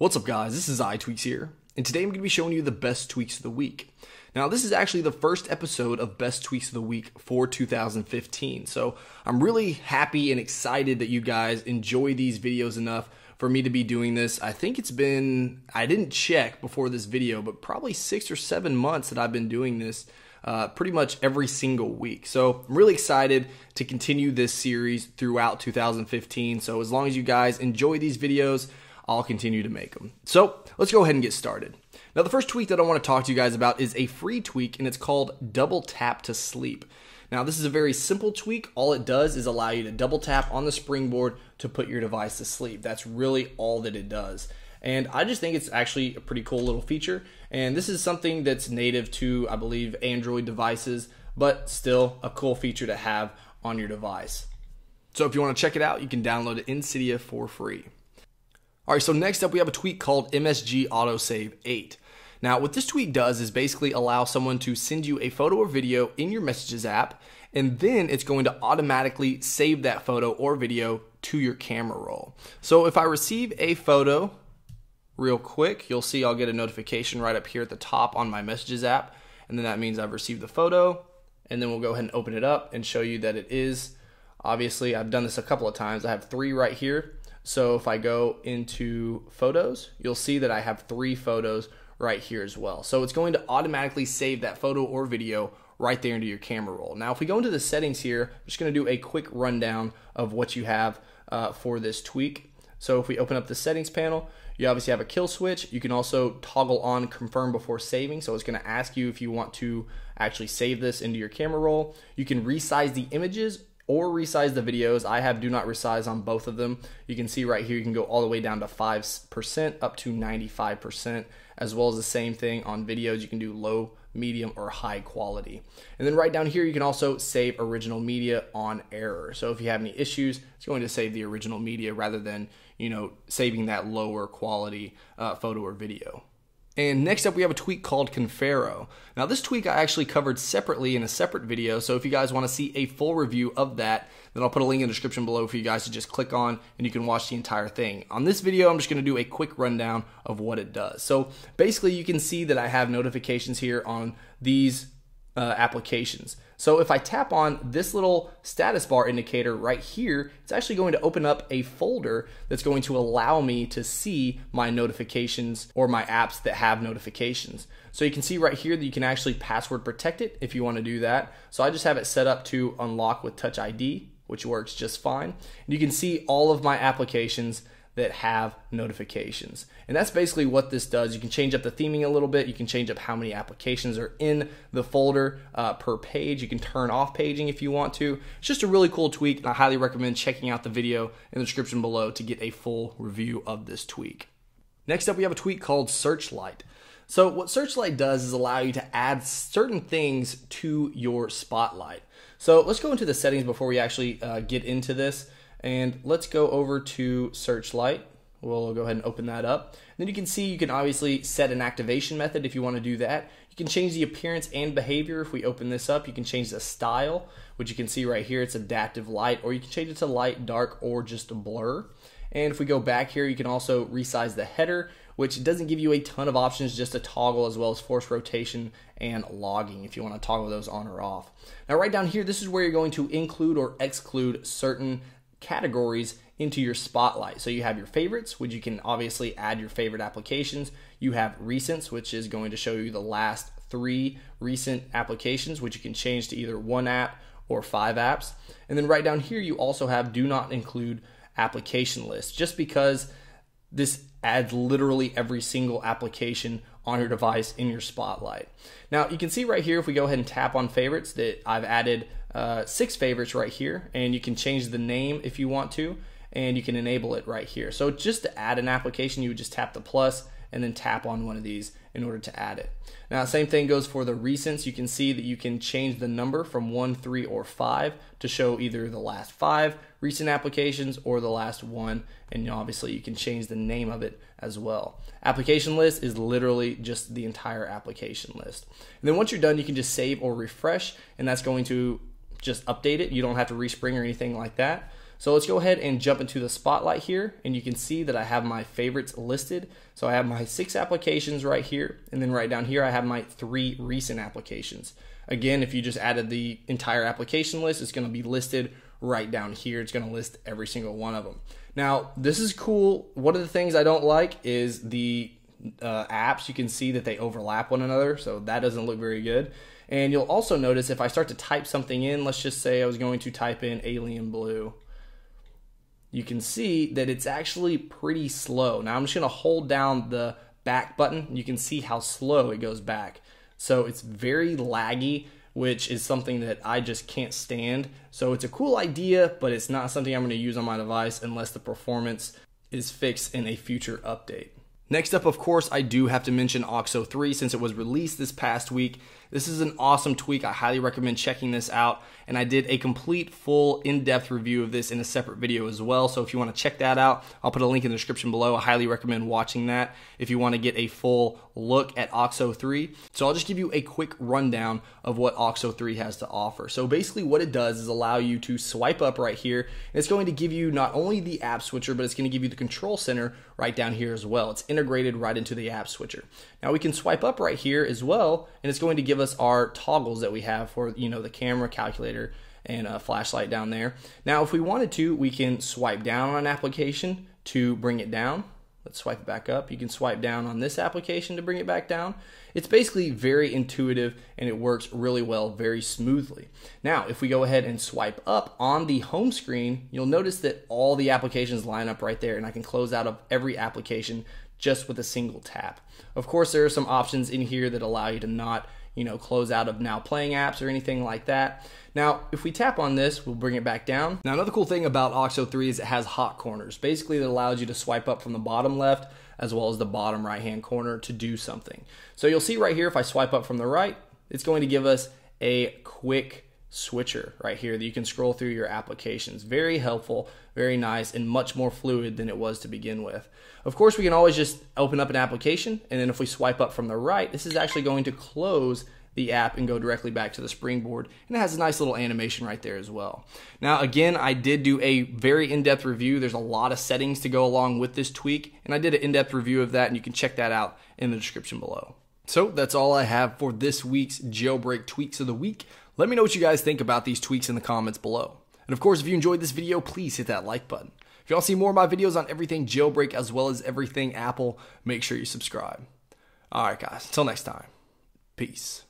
What's up guys, this is iTweaks here, and today I'm going to be showing you the best tweaks of the week. Now this is actually the first episode of Best Tweaks of the Week for 2015, so I'm really happy and excited that you guys enjoy these videos enough for me to be doing this. I think it's been, I didn't check before this video, but probably 6 or 7 months that I've been doing this pretty much every single week. So I'm really excited to continue this series throughout 2015, so as long as you guys enjoy these videos, I'll continue to make them. So let's go ahead and get started. Now the first tweak that I want to talk to you guys about is a free tweak, and it's called Double Tap to Sleep. Now this is a very simple tweak. All it does is allow you to double tap on the springboard to put your device to sleep. That's really all that it does. And I just think it's actually a pretty cool little feature. And this is something that's native to, I believe, Android devices, but still a cool feature to have on your device. So if you want to check it out, you can download it in Cydia for free. Alright, so next up we have a tweak called MSG Autosave 8. Now what this tweak does is basically allow someone to send you a photo or video in your Messages app, and then it's going to automatically save that photo or video to your camera roll. So if I receive a photo real quick, you'll see I'll get a notification right up here at the top on my Messages app, and then that means I've received the photo, and then we'll go ahead and open it up and show you that it is. Obviously I've done this a couple of times. I have 3 right here. So if I go into photos, you'll see that I have 3 photos right here as well. So it's going to automatically save that photo or video right there into your camera roll. Now if we go into the settings here, I'm just going to do a quick rundown of what you have for this tweak. So if we open up the settings panel, you obviously have a kill switch. You can also toggle on confirm before saving. So it's going to ask you if you want to actually save this into your camera roll. You can resize the images or resize the videos. I have do not resize on both of them. You can see right here you can go all the way down to 5% up to 95%, as well as the same thing on videos. You can do low, medium, or high quality. And then right down here you can also save original media on error. So if you have any issues, it's going to save the original media rather than, saving that lower quality photo or video. And next up we have a tweak called Confero. Now this tweak I actually covered separately in a separate video, so if you guys want to see a full review of that, then I'll put a link in the description below for you guys to just click on and you can watch the entire thing. On this video I'm just going to do a quick rundown of what it does. So basically you can see that I have notifications here on these applications. So if I tap on this little status bar indicator right here, it's actually going to open up a folder that's going to allow me to see my notifications or my apps that have notifications. So you can see right here that you can actually password protect it if you want to do that. So I just have it set up to unlock with Touch ID, which works just fine. And you can see all of my applications that have notifications. And that's basically what this does. You can change up the theming a little bit. You can change up how many applications are in the folder per page. You can turn off paging if you want to. It's just a really cool tweak, and I highly recommend checking out the video in the description below to get a full review of this tweak. Next up we have a tweak called Searchlight. So what Searchlight does is allow you to add certain things to your Spotlight. So let's go into the settings before we actually get into this. And let's go over to Searchlight. We'll go ahead and open that up. Then you can see you can obviously set an activation method if you want to do that. You can change the appearance and behavior. If we open this up, you can change the style, which you can see right here. It's adaptive light, or you can change it to light, dark, or just a blur. And if we go back here, you can also resize the header, which doesn't give you a ton of options, just a toggle, as well as force rotation and logging if you want to toggle those on or off. Now right down here, this is where you're going to include or exclude certain categories into your Spotlight. So you have your favorites, which you can obviously add your favorite applications. You have recents, which is going to show you the last 3 recent applications, which you can change to either 1 app or 5 apps. And then right down here you also have do not include application list, just because this adds literally every single application on your device in your Spotlight. Now you can see right here, if we go ahead and tap on favorites, that I've added 6 favorites right here, and you can change the name if you want to, and you can enable it right here. So just to add an application, you would just tap the plus and then tap on one of these in order to add it. Now same thing goes for the recents. You can see that you can change the number from 1, 3, or 5 to show either the last 5 recent applications or the last 1, and obviously you can change the name of it as well. Application list is literally just the entire application list. And then once you're done, you can just save or refresh, and that's going to just update it. You don't have to respring or anything like that. So let's go ahead and jump into the spotlight here, and you can see that I have my favorites listed. So I have my 6 applications right here, and then right down here I have my 3 recent applications. Again, if you just added the entire application list, it's going to be listed right down here. It's going to list every single one of them. Now, this is cool. One of the things I don't like is the apps. You can see that they overlap one another, so that doesn't look very good. And you'll also notice if I start to type something in, let's just say I was going to type in alien blue, you can see that it's actually pretty slow. Now I'm just going to hold down the back button. You can see how slow it goes back. So it's very laggy, which is something that I just can't stand. So it's a cool idea, but it's not something I'm going to use on my device unless the performance is fixed in a future update. Next up, of course, I do have to mention OXO 3 since it was released this past week. This is an awesome tweak. I highly recommend checking this out. And I did a complete, full, in-depth review of this in a separate video as well. So if you want to check that out, I'll put a link in the description below. I highly recommend watching that if you want to get a full look at OXO 3. So I'll just give you a quick rundown of what OXO 3 has to offer. So basically what it does is allow you to swipe up right here. And it's going to give you not only the app switcher, but it's going to give you the control center right down here as well. It's integrated right into the app switcher. Now we can swipe up right here as well, and it's going to give us our toggles that we have for, the camera, calculator, and a flashlight down there. Now if we wanted to, we can swipe down on an application to bring it down. Let's swipe it back up. You can swipe down on this application to bring it back down. It's basically very intuitive and it works really well, very smoothly. Now, if we go ahead and swipe up on the home screen, you'll notice that all the applications line up right there, and I can close out of every application just with a single tap. Of course, there are some options in here that allow you to not close out of now playing apps or anything like that. Now, if we tap on this, we'll bring it back down. Now, another cool thing about OXO 3 is it has hot corners. Basically, it allows you to swipe up from the bottom left as well as the bottom right-hand corner to do something. So you'll see right here, if I swipe up from the right, it's going to give us a quick switcher right here that you can scroll through your applications. Very helpful, very nice, and much more fluid than it was to begin with. Of course, we can always just open up an application, and then if we swipe up from the right, this is actually going to close the app and go directly back to the springboard, and it has a nice little animation right there as well. Now again, I did do a very in-depth review. There's a lot of settings to go along with this tweak, and I did an in-depth review of that, and you can check that out in the description below. So that's all I have for this week's Jailbreak Tweaks of the Week. Let me know what you guys think about these tweaks in the comments below. And of course, if you enjoyed this video, please hit that like button. If you want to see more of my videos on everything jailbreak as well as everything Apple, make sure you subscribe. Alright guys, until next time, peace.